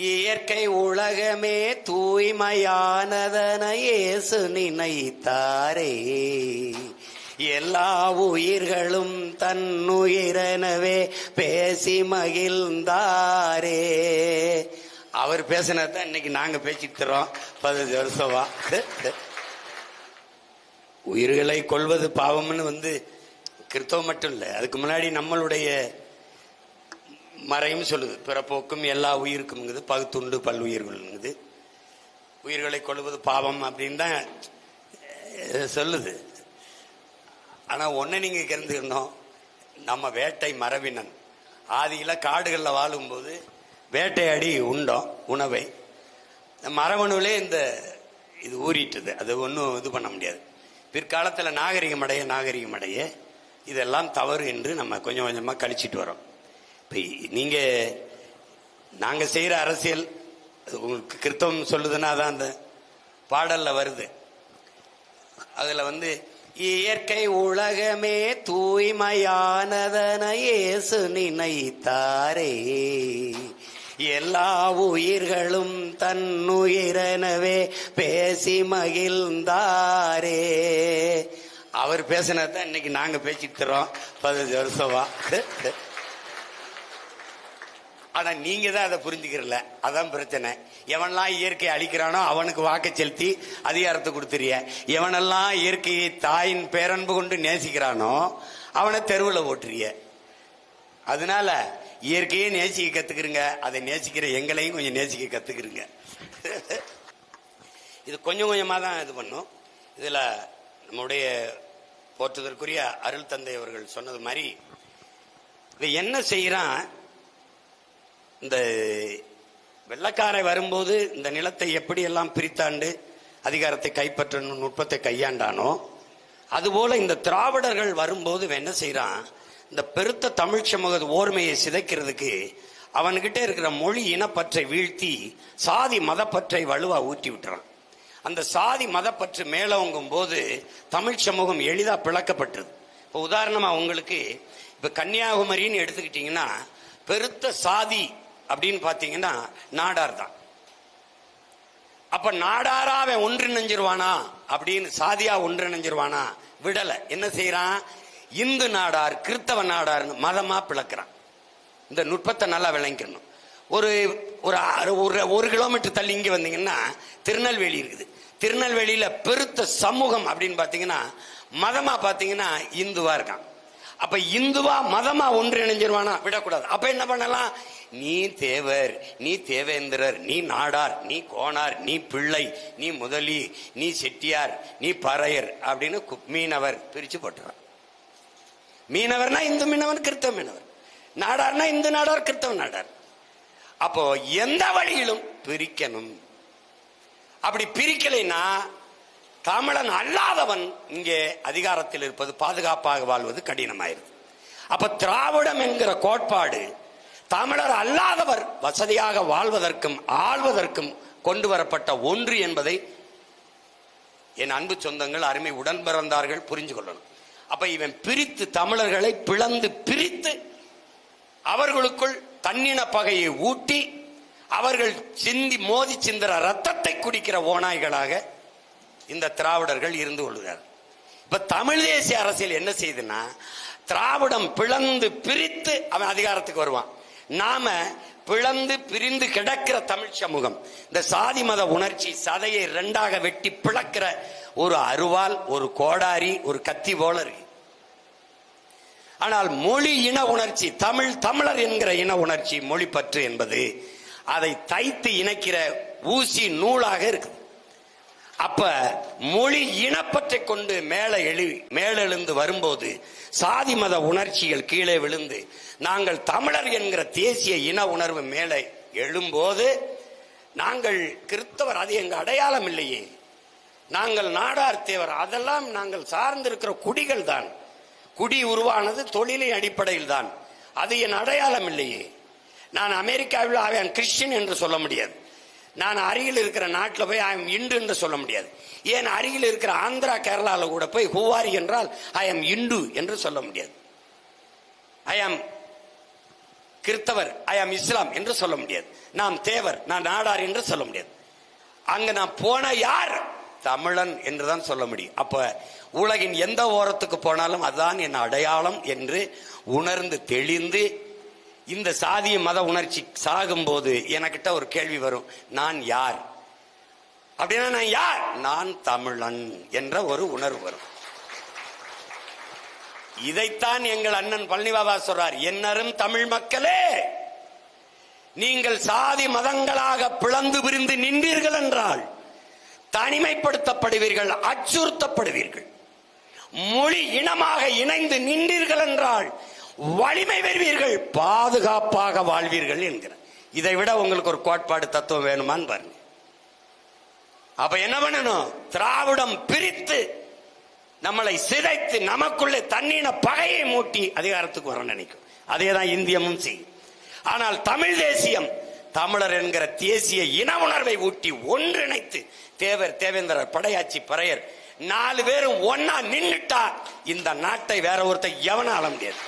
இயற்கை உலகமே தூய்மையானதன இயேசு நினைத்தாரே. எல்லா உயிர்களும் தன்னுயிரெனவே பேசி மகிழ்ந்தாரே. அவர் பேசினதான் இன்னைக்கு நாங்க பேசிட்டு தரோம் 15 வருஷமா. உயிர்களை கொள்வது பாவம்னு கிறிஸ்தவம் மட்டும் இல்லை, அதுக்கு முன்னாடி நம்மளுடைய மறையும் சொல்லுது. பிறப்போக்கும் எல்லா உயிருக்கும் பகுத்துண்டு பல்லுயிர்கள் உயிர்களை கொள்வது பாவம் அப்படின்னு தான் சொல்லுது. ஆனா ஒன்னு நீங்க தெரிஞ்சுக்கணும், நம்ம வேட்டை மரபினன் ஆதியில காடுகளில் வாழும்போது வேட்டையாடி உண்டோம் உணவை. மரபணுவிலே இது ஊறிட்டுது, அது ஒன்றும் இது பண்ண முடியாது. பிற்காலத்தில் நாகரிகம் அடைய இதெல்லாம் தவறு என்று நம்ம கொஞ்சம் கொஞ்சமா கழிச்சிட்டு வரோம். நீங்க நாங்க செய்யற அரசியல் உங்களுக்கு கிறிஸ்தவம் சொல்லுதுன்னா அதான் அந்த பாடல்ல வருது. அதுல இயற்கை உலகமே தூய்மையானதன இயேசு நினைத்தாரே. எல்லா உயிர்களும் தன்னுயிரெனவே பேசி மகிழ்ந்தாரே. அவர் பேசினதான் இன்னைக்கு நாங்க பேசிட்டு தரோம் 15 வருஷமா. ஆனா நீங்க தான் அதை புரிஞ்சுக்கிறல, அதான் பிரச்சனை. எவனெல்லாம் இயற்கையை அழிக்கிறானோ அவனுக்கு வாக்கு செலுத்தி அதிகாரத்தை கொடுத்துறிய. எவனெல்லாம் இயற்கையை தாயின் பேரன்பு கொண்டு நேசிக்கிறானோ அவனை தெருவில் ஓட்டுறிய. அதனால இயற்கையை நேசிக்க கத்துக்கிறீங்க, அதை நேசிக்கிற எங்களையும் கொஞ்சம் நேசிக்க கத்துக்கிறீங்க. இது கொஞ்சம் கொஞ்சமா தான் இது பண்ணும். இதுல நம்முடைய போற்றுதற்குரிய அருள் தந்தை அவர்கள் சொன்னது மாதிரி இது என்ன செய்யறான், இந்த வெள்ளக்காரை வரும்போது இந்த நிலத்தை எப்படியெல்லாம் பிரித்தாண்டு அதிகாரத்தை கைப்பற்றணும் நுட்பத்தை கையாண்டானோ அதுபோல இந்த திராவிடர்கள் வரும்போது என்ன செய்யறான், இந்த பெருத்த தமிழ் சமூக ஓர்மையை சிதைக்கிறதுக்கு அவன்கிட்ட இருக்கிற மொழி இனப்பற்றை வீழ்த்தி சாதி மதப்பற்றை வலுவா ஊற்றி விட்டுறான். அந்த சாதி மதப்பற்று மேலோங்கும் போது தமிழ் சமூகம் எளிதா பிளக்கப்பட்டது. இப்போ உதாரணமா உங்களுக்கு இப்ப கன்னியாகுமரின்னு எடுத்துக்கிட்டீங்கன்னா பெருத்த சாதி அப்படின்னு பாத்தீங்கன்னா நாடார் தான். அப்ப நாடாரா அவன் ஒன்றிணைஞ்சிருவானா அப்படின்னு சாதியா ஒன்றிணைஞ்சிருவானா? விடல. என்ன செய்யறான், இந்து நாடார் கிறிஸ்தவ நாடார் மதமா பிளக்கிறான். இந்த நுட்பத்தை நல்லா விளங்கிக்கணும். ஒரு ஒரு கிலோமீட்டர் தள்ளி இங்க வந்தீங்கன்னா திருநெல்வேலி இருக்குது. திருநெல்வேலியில பெருத்த சமூகம் அப்படின்னு பாத்தீங்கன்னா மதமா பாத்தீங்கன்னா இந்துவா இருக்கான். அப்ப இந்துவா மதமா ஒன்றிணைஞ்சிருவானா? விடக்கூடாது. அப்ப என்ன பண்ணலாம், நீ தேவர், நீ தேவேந்திரர், நீ நாடார், நீ கோனார், நீ பிள்ளை, நீ முதலி, நீ செட்டியார், நீ பறையர் அப்படின்னு மீனவர் பிரிச்சு போட்டுறான். மீனவர்னா இந்து மீனவர் கிறிஸ்தவ மீனவர், நாடார்னா இந்து நாடார் கிறிஸ்தவ நாடார். அப்போ எந்த வழியிலும் பிரிக்கணும். அப்படி பிரிக்கலைன்னா தமிழன் அல்லாதவன் இங்கே அதிகாரத்தில் இருப்பது பாதுகாப்பாக வாழ்வது கடினமாயிருது. அப்ப திராவிடம் என்கிற கோட்பாடு தமிழர் அல்லாதவர் வசதியாக வாழ்வதற்கும் ஆள்வதற்கும் கொண்டு வரப்பட்ட ஒன்று என்பதை என் அன்பு சொந்தங்கள் அருமை உடன் பிறந்தார்கள் புரிஞ்சு கொள்ளணும். அப்ப இவன் பிரித்து தமிழர்களை பிரித்து அவர்களுக்குள் தன்னின பகையை ஊட்டி அவர்கள் மோதி சிந்திர ரத்தத்தை குடிக்கிற ஓநாய்களாக இந்த திராவிடர்கள் இருந்து கொள்கிறார். இப்ப தமிழ் தேசிய அரசியல் என்ன செய்யுதுன்னா, திராவிடம் பிளந்து பிரித்து அவன் அதிகாரத்துக்கு வருவான். நாம பிளந்து பிரிந்து கிடக்கிற தமிழ் சமூகம் இந்த சாதி மத உணர்ச்சி சதையை இரண்டாக வெட்டி பிளக்கிற ஒரு அருவாள், ஒரு கோடாரி, ஒரு கத்தி போல இருக்கு. ஆனால் மொழி இன உணர்ச்சி, தமிழர் என்கிற இன உணர்ச்சி, மொழி பற்று என்பது அதை தைத்து இணைக்கிற ஊசி நூலாக இருக்கு. அப்ப மொழி இனப்பற்றை கொண்டு மேலெழுந்து வரும்போது சாதி மத உணர்ச்சிகள் கீழே விழுந்து நாங்கள் தமிழர் என்கிற தேசிய இன உணர்வு மேலே எழும்போது நாங்கள் கிறிஸ்தவர், அது எங்க அடையாளம் இல்லையே, நாங்கள் நாடார் தேவர், அதெல்லாம் நாங்கள் சார்ந்திருக்கிற குடிகள் தான். குடி உருவானது தொழிலின் அடிப்படையில் தான், அது என் அடையாளம் இல்லையே. நான் அமெரிக்காவில் அவன் கிறிஸ்டியன் என்று சொல்ல முடியாது. நான் அருகில் இருக்கிற நாட்டில் போய் ஐ எம் இந்து என்று சொல்ல முடியாது. ஏன் அருகில் இருக்கிற ஆந்திரா கேரளால கூட போய் ஹூவாரி என்றால் ஐ எம் இந்து என்று சொல்ல முடியாது. ஐ எம் கிறிஸ்தவர், ஐ ஆம் இஸ்லாம் என்று சொல்ல முடியாது. நாம் தேவர், நான் நாடார் என்று சொல்ல முடியாது. அங்க நான் போன யார்? தமிழன் என்றுதான் சொல்ல முடியும். அப்ப உலகின் எந்த ஓரத்துக்கு போனாலும் அதுதான் என் அடையாளம் என்று உணர்ந்து தெளிந்து, இந்த சாதிய மத உணர்ச்சி சாகும் போது எனக்கிட்ட ஒரு கேள்வி வரும், நான் யார் அப்படின்னா, நான் யார்? நான் தமிழன் என்ற ஒரு உணர்வு வரும். இதைத்தான் எங்கள் அண்ணன் பழனிபாபா சொல்றார், என்னரும் தமிழ் மக்களே, நீங்கள் சாதி மதங்களாக பிளந்து பிரிந்து நின்றீர்கள் என்றால் தனிமைப்படுத்தப்படுவீர்கள், அச்சுறுத்தப்படுவீர்கள். மொழி இனமாக இணைந்து நின்றீர்கள் என்றால் வலிமை பெறுவீர்கள், பாதுகாப்பாக வாழ்வீர்கள் என்கிறார். இதை விட உங்களுக்கு ஒரு கோட்பாடு தத்துவம் வேணுமான்னு பாருங்க. அப்ப என்ன பண்ணணும்? திராவிடம் பிரித்து நம்மளை சிதைத்து நமக்குள்ளே தண்ணீன பகையை மூட்டி அதிகாரத்துக்கு வர நினைக்கும். அதேதான் இந்தியமும் செய்யும். ஆனால் தமிழ் தேசியம், தமிழர் என்கிற தேசிய இன உணர்வை ஊட்டி ஒன்றிணைத்து, தேவர், தேவேந்திரர், படையாச்சி, பறையர் 4 பேரும் ஒன்னா நின்னுட்டா இந்த நாட்டை வேற ஒருத்தர் எவனும் ஆள முடியாது.